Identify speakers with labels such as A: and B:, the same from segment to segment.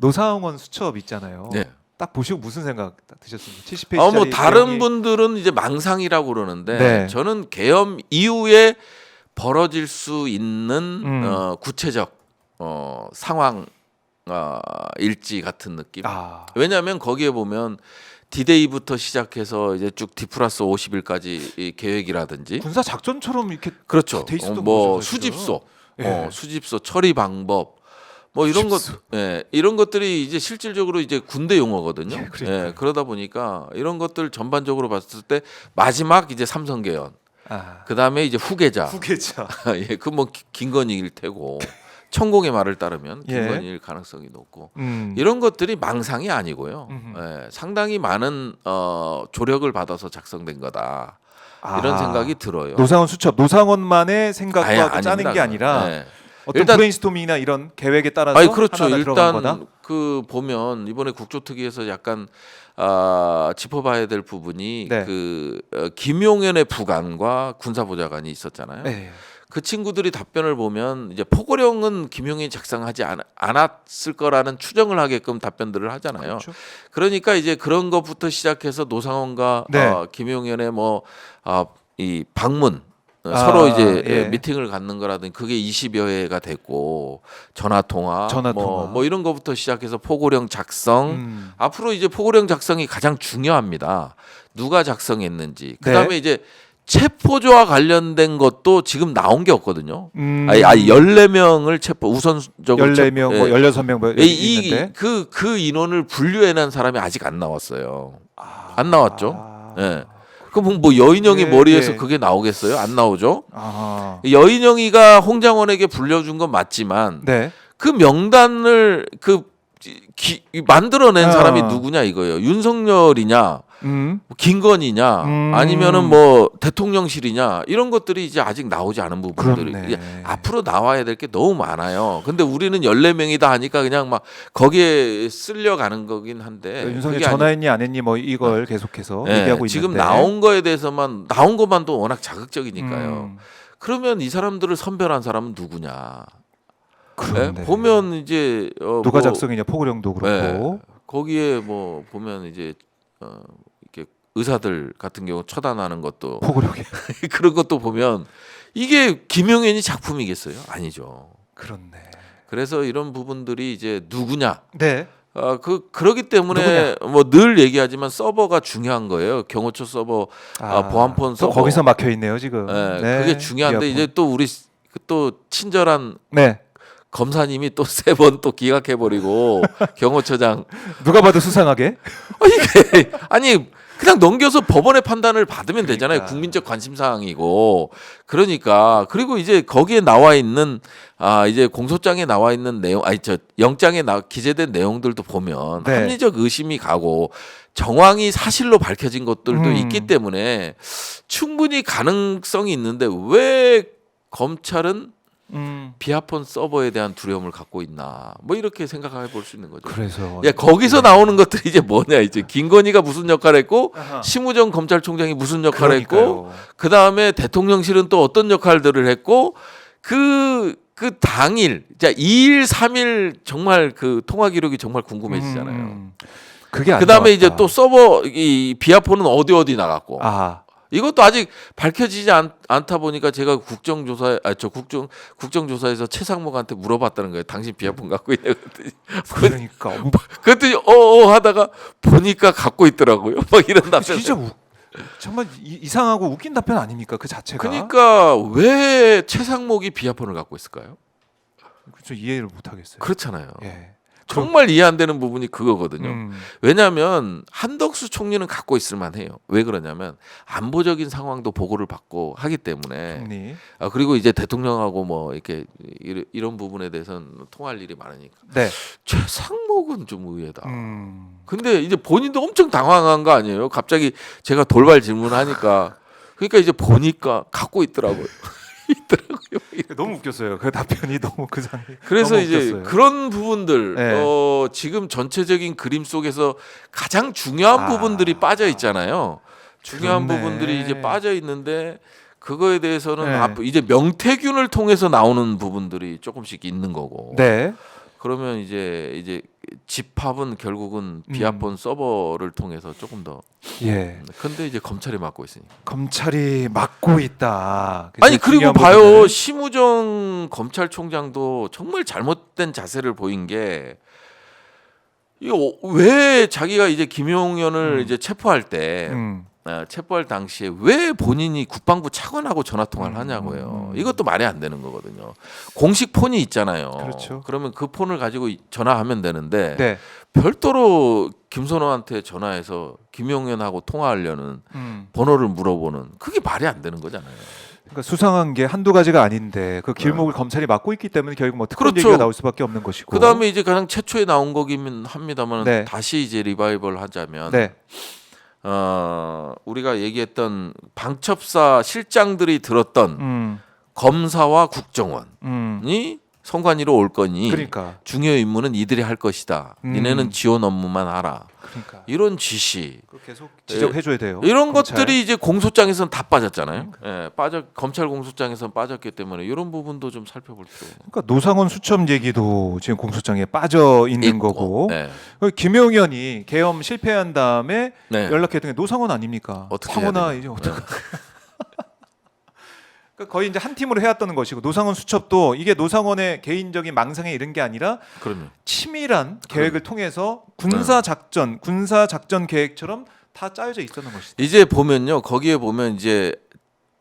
A: 노상원 수첩 있잖아요.
B: 네.
A: 딱 보시고 무슨 생각 드셨습니까? 70페이지짜리
B: 뭐 다른 분들은 이제 망상이라고 그러는데
A: 네.
B: 저는 계엄 이후에 벌어질 수 있는 구체적 상황 일지 같은 느낌. 왜냐하면 거기에 보면 디데이부터 시작해서 이제 쭉 D+50일까지 이 계획이라든지
A: 군사 작전처럼 이렇게
B: 그렇죠.
A: 돼 있었던
B: 뭐
A: 거죠, 사실은.
B: 수집소,
A: 예.
B: 수집소 처리 방법, 뭐 이런 것, 이런 것들이 이제 실질적으로 이제 군대 용어거든요.
A: 예, 그러니까요.
B: 그러다 보니까 이런 것들 전반적으로 봤을 때 마지막 이제 삼성개헌, 그 다음에 이제 후계자, 예, 그 뭐 김건희일 테고. 천공의 말을 따르면 김건희일 가능성이 높고 이런 것들이 망상이 아니고요. 상당히 많은 조력을 받아서 작성된 거다. 이런 생각이 들어요.
A: 노상원 수첩, 노상원만의 생각과 짜는 게 아니라 어떤
B: 일단
A: 브레인스토밍이나 이런 계획에 따라서
B: 그렇죠.
A: 하나하나 들어간 거다.
B: 일단 그 보면 이번에 국조특위에서 약간 짚어봐야 될 부분이 그 김용현의 부관과 군사보좌관이 있었잖아요. 그 친구들이 답변을 보면 이제 포고령은 김용현이 작성하지 않았을 거라는 추정을 하게끔 답변들을 하잖아요.
A: 그렇죠.
B: 그러니까 이제 그런 것부터 시작해서 노상원과 김용현의 이 방문 서로 이제 미팅을 갖는 거라든지 그게 20여 회가 됐고 전화 통화 뭐 이런 것부터 시작해서 포고령 작성 앞으로 이제 포고령 작성이 가장 중요합니다. 누가 작성했는지 그다음에 이제 체포조와 관련된 것도 지금 나온 게 없거든요. 14명을 체포 우선적으로
A: 14명 뭐 16명 뭐 있는데
B: 그 인원을 분류해낸 사람이 아직 안 나왔어요. 안 나왔죠. 예. 그럼 뭐 여인영이 머리에서 그게 나오겠어요? 안 나오죠. 여인영이가 홍장원에게 불려준 건 맞지만 그 명단을 만들어낸 사람이 누구냐 이거예요. 윤석열이냐, 김건희냐, 아니면은 뭐 대통령실이냐 이런 것들이 이제 아직 나오지 않은 부분들이 앞으로 나와야 될 게 너무 많아요. 근데 우리는 14명이다 하니까 그냥 막 거기에 쓸려가는 거긴 한데
A: 윤석열 전화했니 안 했니 뭐 이걸 계속해서 얘기하고
B: 지금
A: 있는데
B: 나온 거에 대해서만 나온 것만도 워낙 자극적이니까요. 그러면 이 사람들을 선별한 사람은 누구냐? 보면 이제
A: 누가 작성이냐 포고령도 그렇고
B: 거기에 뭐 보면 이제 이렇게 의사들 같은 경우 처단하는 것도
A: 포고령에
B: 그런 것도 보면 이게 김용현이 작품이겠어요? 아니죠.
A: 그렇네.
B: 그래서 이런 부분들이 이제 누구냐? 그러기
A: 누구냐?
B: 때문에 뭐 늘 얘기하지만 서버가 중요한 거예요. 경호처 서버, 보안폰 서버.
A: 거기서 막혀 있네요 지금.
B: 그게 중요한데 이제 또 우리 또 친절한 검사님이 또 3번 또 기각해버리고 경호처장
A: 누가 봐도 수상하게.
B: 이게 아니 그냥 넘겨서 법원의 판단을 받으면 되잖아요. 국민적 관심 사항이고 그러니까 그리고 이제 거기에 나와 있는 이제 공소장에 나와 있는 내용 영장에 기재된 내용들도 보면 합리적 의심이 가고 정황이 사실로 밝혀진 것들도 있기 때문에 충분히 가능성이 있는데 왜 검찰은 비아폰 서버에 대한 두려움을 갖고 있나 뭐 이렇게 생각해 볼 수 있는 거죠.
A: 그래서
B: 거기서 나오는 것들이 이제 뭐냐 이제 김건희가 무슨 역할을 했고 심우정 검찰총장이 무슨 역할을 했고 그 다음에 대통령실은 또 어떤 역할들을 했고 그 당일 2일 3일 정말 그 통화 기록이 정말 궁금해지잖아요. 그 다음에 이제 또 서버 이 비아폰은 어디 나갔고. 이것도 아직 밝혀지지 않다 보니까 제가 국정조사에서 최상목한테 물어봤다는 거예요. 당신 비아폰 갖고 있냐 그랬더니 하다가 보니까 갖고 있더라고요. 막 이런 답변.
A: 진짜 정말 이상하고 웃긴 답변 아닙니까 그 자체가.
B: 그러니까 왜 최상목이 비아폰을 갖고 있을까요?
A: 그렇죠. 이해를 못 하겠어요.
B: 그렇잖아요. 정말 이해 안 되는 부분이 그거거든요. 왜냐하면 한덕수 총리는 갖고 있을 만해요. 왜 그러냐면 안보적인 상황도 보고를 받고 하기 때문에 그리고 이제 대통령하고 뭐 이렇게 이런 부분에 대해서는 통할 일이 많으니까. 최상목은 좀 의외다. 근데 이제 본인도 엄청 당황한 거 아니에요? 갑자기 제가 돌발 질문하니까 그러니까 이제 보니까 갖고 있더라고요.
A: 너무 웃겼어요. 그 답변이 너무
B: 그래서
A: 너무
B: 이제
A: 웃겼어요.
B: 그런 부분들 지금 전체적인 그림 속에서 가장 중요한 부분들이 빠져 있잖아요. 중요한 부분들이 이제 빠져 있는데 그거에 대해서는 이제 명태균을 통해서 나오는 부분들이 조금씩 있는 거고. 그러면 이제 집합은 결국은 비합본 서버를 통해서 조금 더.
A: 예.
B: 근데 이제 검찰이 맡고 있으니까.
A: 검찰이 막고 있다.
B: 아니 그리고
A: 중요한
B: 봐요.
A: 부분을.
B: 심우정 검찰총장도 정말 잘못된 자세를 보인 게 이거 왜 자기가 이제 김용현을 이제 체포할 때 체포할 당시에 왜 본인이 국방부 차관하고 전화 통화를 하냐고요. 이것도 말이 안 되는 거거든요. 공식 폰이 있잖아요.
A: 그렇죠.
B: 그러면 그 폰을 가지고 전화하면 되는데
A: 네.
B: 별도로 김선호한테 전화해서 김용현하고 통화하려는 번호를 물어보는 그게 말이 안 되는 거잖아요.
A: 그러니까 수상한 게 한두 가지가 아닌데 그 길목을 검찰이 막고 있기 때문에 결국 뭐 특권
B: 그렇죠.
A: 얘기가 나올 수밖에 없는 것이고.
B: 그다음에 이제 가장 최초에 나온 거긴 합니다만
A: 네.
B: 다시 이제 리바이벌 하자면
A: 네.
B: 우리가 얘기했던 방첩사 실장들이 들었던 검사와 국정원이 선관위로 올 거니
A: 그러니까.
B: 중요 임무는 이들이 할 것이다. 니네는 지원 업무만 하라.
A: 그러니까.
B: 이런 지시.
A: 계속 지적해줘야 돼요.
B: 이런
A: 검찰.
B: 것들이 이제 공소장에서는 다 빠졌잖아요. 예, 검찰 공소장에서는 빠졌기 때문에 이런 부분도 좀 살펴볼 필요가.
A: 그러니까 노상원 수첩 얘기도 지금 공소장에 빠져 있는
B: 있고,
A: 거고.
B: 네.
A: 김용현이 계엄 실패한 다음에
B: 네.
A: 연락했던 게 노상원 아닙니까?
B: 어떻게
A: 상원아
B: 해야
A: 이제
B: 되나?
A: 어떡? 그러니까 거의 이제 한 팀으로 해왔던 것이고 노상원 수첩도 이게 노상원의 개인적인 망상에 이른 게 아니라
B: 그럼요.
A: 치밀한 계획을 통해서 군사 작전 계획처럼 다 짜여져 있었던 것이죠.
B: 이제 보면요. 거기에 보면 이제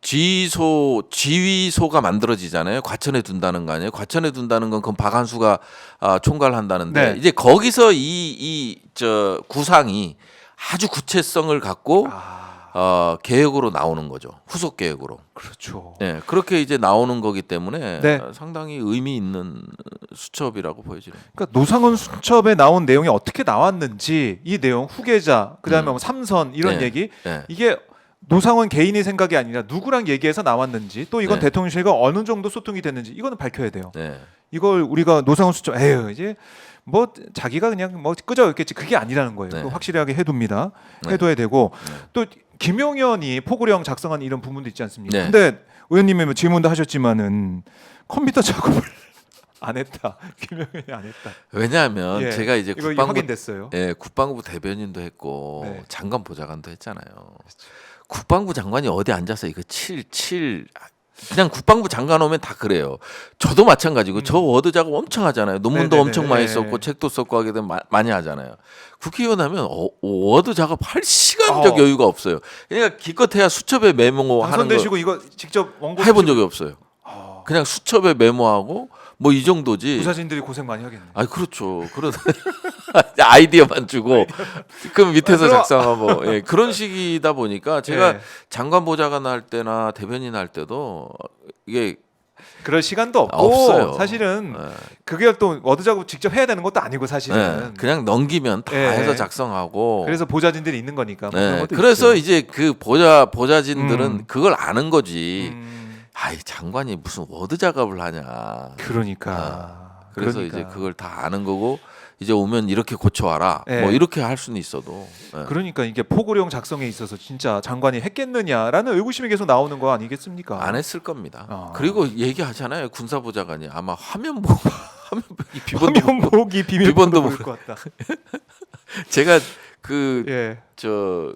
B: 지휘소가 만들어지잖아요. 과천에 둔다는 거 아니에요. 과천에 둔다는 건 그건 박한수가 총괄한다는데
A: 네.
B: 이제 거기서 저 구상이 아주 구체성을 갖고 계획으로 나오는 거죠. 후속 계획으로.
A: 그렇죠.
B: 네, 그렇게 이제 나오는 거기 때문에
A: 네.
B: 상당히 의미 있는 수첩이라고 보여지는.
A: 그러니까 노상원 수첩에 나온 내용이 어떻게 나왔는지 이 내용 후계자 그다음에 뭐 삼선 이런
B: 네.
A: 얘기
B: 네.
A: 이게 노상원 개인의 생각이 아니라 누구랑 얘기해서 나왔는지 또 이건
B: 네.
A: 대통령실과 어느 정도 소통이 됐는지 이거는 밝혀야 돼요.
B: 네.
A: 이걸 우리가 노상원 수첩 이제 뭐 자기가 그냥 뭐 끄적였겠지 그게 아니라는 거예요.
B: 네.
A: 또 확실하게 해둡니다.
B: 네.
A: 해둬야 되고
B: 네.
A: 또 김용현이 포고령 작성한 이런 부분도 있지 않습니까?
B: 네.
A: 근데 의원님이 뭐 질문도 하셨지만은 컴퓨터 작업을 안 했다. 김용현이 안 했다.
B: 왜냐하면
A: 예.
B: 제가 이제
A: 이거
B: 국방부
A: 확인됐어요.
B: 국방부 대변인도 했고
A: 네.
B: 장관 보좌관도 했잖아요. 국방부 장관이 어디 앉아서 이거 그냥 국방부 장관 오면 다 그래요. 저도 마찬가지고 저 워드 작업 엄청 하잖아요. 논문도
A: 네네네.
B: 엄청 많이
A: 예.
B: 썼고 책도 썼고 하게 되면 많이 하잖아요. 국회의원 하면 워드 작업할 시간적 여유가 없어요. 그러니까 기껏해야 수첩에 메모하는 거
A: 당선되시고 이거 직접 원고
B: 해본 적이 없어요.
A: 아,
B: 그냥 수첩에 메모하고 뭐 이 정도지.
A: 부사진들이 고생 많이 하겠네.
B: 아 그렇죠. 그런 아이디어만 주고 그럼 밑에서 작성하고 그런 식이다 보니까 제가
A: 예.
B: 장관 보좌관 할 때나 대변인 할 때도 이게
A: 그럴 시간도 없고
B: 없어요.
A: 사실은
B: 예.
A: 그게 또 워드 작업 직접 해야 되는 것도 아니고
B: 예,
A: 사실은
B: 그냥 넘기면 다
A: 예.
B: 해서 작성하고
A: 그래서 보좌진들이 있는 거니까 뭐 그런
B: 예,
A: 것도
B: 그래서
A: 있죠.
B: 이제 그 보좌진들은 그걸 아는 거지. 아이 장관이 무슨 워드 작업을 하냐.
A: 그러니까
B: 그래서
A: 그러니까.
B: 이제 그걸 다 아는 거고 이제 오면 이렇게 고쳐와라.
A: 예.
B: 뭐 이렇게 할 수는 있어도. 예.
A: 그러니까 이게 포고령 작성에 있어서 진짜 장관이 했겠느냐라는 의구심이 계속 나오는 거 아니겠습니까?
B: 안 했을 겁니다.
A: 아.
B: 그리고 얘기하잖아요. 군사보좌관이 아마 화면 보고 비번도
A: 화면 보기
B: 비번도
A: 비밀번호 모를 것 같다.
B: 제가 그
A: 예.
B: 저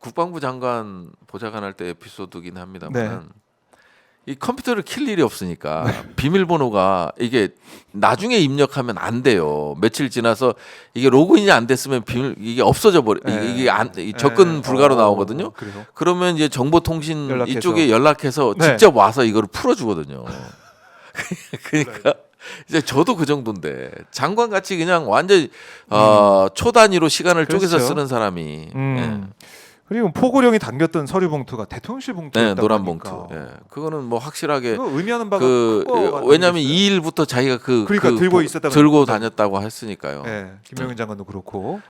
B: 국방부 장관 보좌관 할 때 에피소드긴 합니다만 이 컴퓨터를 킬 일이 없으니까 비밀번호가 이게 나중에 입력하면 안 돼요. 며칠 지나서 이게 로그인이 안 됐으면 이게 없어져 버려. 이게 접근 불가로 나오거든요.
A: 그래요?
B: 그러면 이제 정보통신
A: 연락해서.
B: 이쪽에 연락해서
A: 네.
B: 직접 와서 이거를 풀어주거든요. 그러니까 이제 저도 그 정도인데 장관 같이 그냥 완전 초단위로 시간을 쪼개서
A: 그렇죠.
B: 쓰는 사람이
A: 그리고 포고령이 당겼던 서류 봉투가 대통령실 봉투였다고
B: 노란
A: 하니까.
B: 봉투. 그거는 뭐 확실하게
A: 그거 의미하는 바가 큰거
B: 왜냐하면
A: 아니겠어요?
B: 2일부터 자기가
A: 그러니까 들고 있었다고
B: 들고
A: 했잖아요.
B: 다녔다고 했으니까요.
A: 김용현 장관도 그렇고